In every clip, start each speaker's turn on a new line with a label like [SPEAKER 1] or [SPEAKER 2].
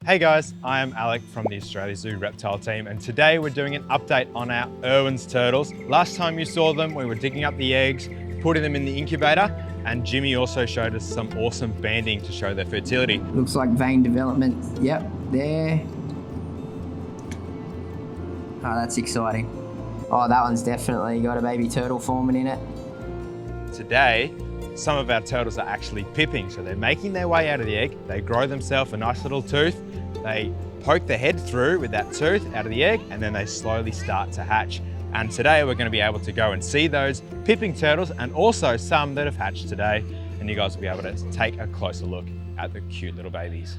[SPEAKER 1] Hey guys, I am Alec from the Australia Zoo reptile team, and today we're doing an update on our Irwin's turtles. Last time you saw them, we were digging up the eggs, putting them in the incubator, and Jimmy also showed us some awesome banding to show their fertility.
[SPEAKER 2] Looks like vein development, yep, there. Oh, that's exciting. Oh, that one's definitely got a baby turtle forming in it.
[SPEAKER 1] Today, some of our turtles are actually pipping, so they're making their way out of the egg. They grow themselves a nice little tooth. They poke their head through with that tooth out of the egg, and then they slowly start to hatch. And today we're going to be able to go and see those pipping turtles and also some that have hatched today. And you guys will be able to take a closer look at the cute little babies.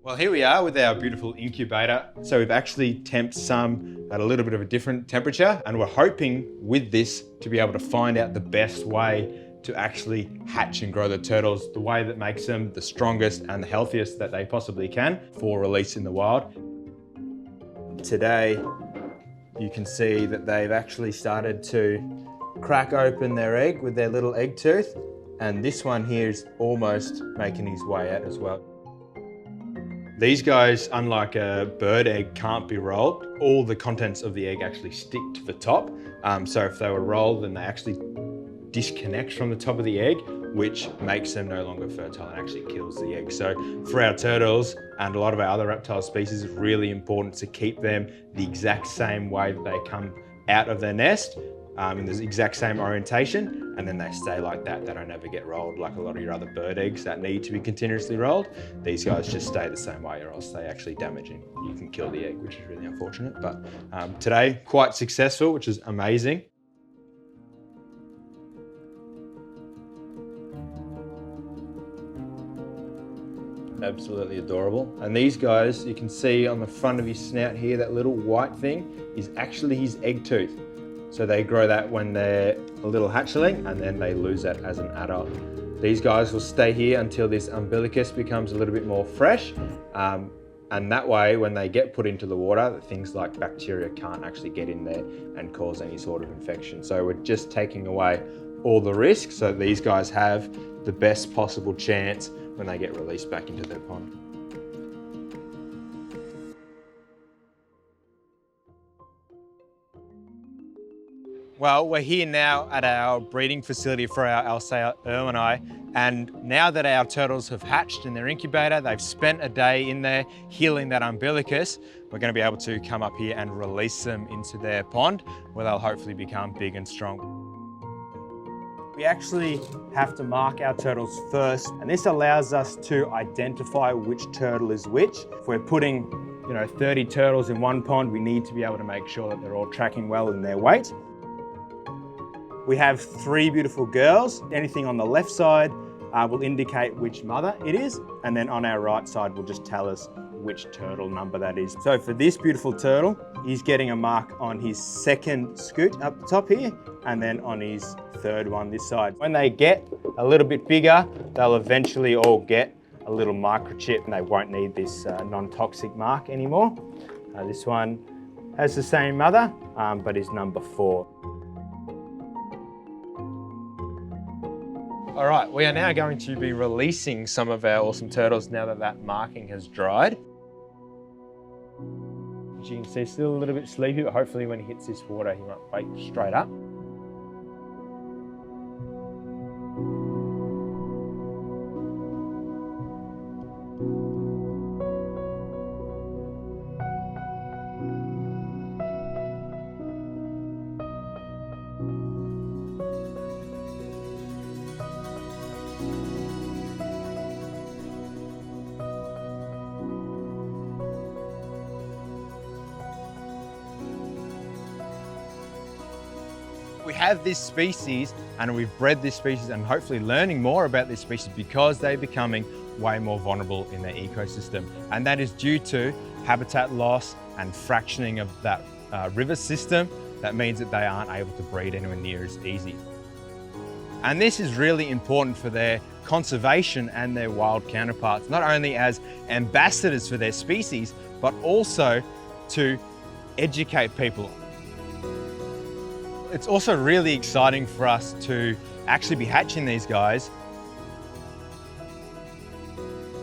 [SPEAKER 1] Well, here we are with our beautiful incubator. So we've actually temped some at a little bit of a different temperature, and we're hoping with this to be able to find out the best way to actually hatch and grow the turtles, the way that makes them the strongest and the healthiest that they possibly can for release in the wild. Today, you can see that they've actually started to crack open their egg with their little egg tooth, and this one here is almost making his way out as well. These guys, unlike a bird egg, can't be rolled. All the contents of the egg actually stick to the top. So if they were rolled, then they actually disconnect from the top of the egg, which makes them no longer fertile and actually kills the egg. So for our turtles and a lot of our other reptile species, it's really important to keep them the exact same way that they come out of their nest, in the exact same orientation, and then they stay like that. They don't ever get rolled like a lot of your other bird eggs that need to be continuously rolled. These guys just stay the same way, or else they actually damage and you can kill the egg, which is really unfortunate. But today, quite successful, which is amazing. Absolutely adorable. And these guys, you can see on the front of his snout here, that little white thing is actually his egg tooth. So they grow that when they're a little hatchling, and then they lose that as an adult. These guys will stay here until this umbilicus becomes a little bit more fresh. And that way, when they get put into the water, things like bacteria can't actually get in there and cause any sort of infection. So we're just taking away all the risks, so these guys have the best possible chance when they get released back into their pond. Well, we're here now at our breeding facility for our Alsea Irwini, and now that our turtles have hatched in their incubator, they've spent a day in there healing that umbilicus, we're going to be able to come up here and release them into their pond, where they'll hopefully become big and strong. We actually have to mark our turtles first, and this allows us to identify which turtle is which. If we're putting 30 turtles in one pond, we need to be able to make sure that they're all tracking well in their weight. We have 3 beautiful girls. Anything on the left side will indicate which mother it is, and then on our right side will just tell us which turtle number that is. So for this beautiful turtle, he's getting a mark on his second scoot up the top here, and then on his third one this side. When they get a little bit bigger, they'll eventually all get a little microchip, and they won't need this non-toxic mark anymore. This one has the same mother, but is number 4. All right, we are now going to be releasing some of our awesome turtles now that that marking has dried. As you can see, still a little bit sleepy, but hopefully when he hits this water, he might wake straight up. We have this species, and we've bred this species, and hopefully learning more about this species because they're becoming way more vulnerable in their ecosystem. And that is due to habitat loss and fractioning of that river system. That means that they aren't able to breed anywhere near as easy. And this is really important for their conservation and their wild counterparts, not only as ambassadors for their species, but also to educate people. It's also really exciting for us to actually be hatching these guys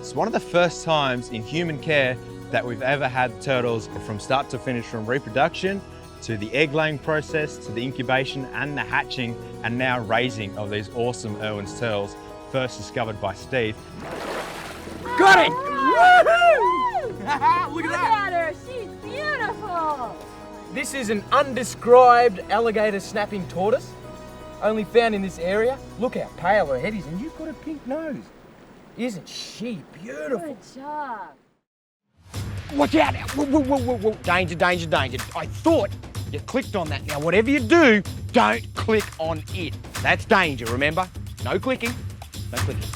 [SPEAKER 1] It's one of the first times in human care that we've ever had turtles from start to finish, from reproduction to the egg laying process, to the incubation and the hatching, and now raising of these awesome Irwin's turtles, first discovered by Steve.
[SPEAKER 3] Got it!
[SPEAKER 4] Woohoo!
[SPEAKER 3] Look at that!
[SPEAKER 4] Her. She's beautiful.
[SPEAKER 3] This is an undescribed alligator snapping tortoise, only found in this area. Look how pale her head is, and you've got a pink nose. Isn't she beautiful?
[SPEAKER 4] Good job.
[SPEAKER 3] Watch out! Whoa, whoa, whoa, whoa, whoa. Danger, danger, danger. I thought you clicked on that. Now, whatever you do, don't click on it. That's danger, remember? No clicking. No clicking.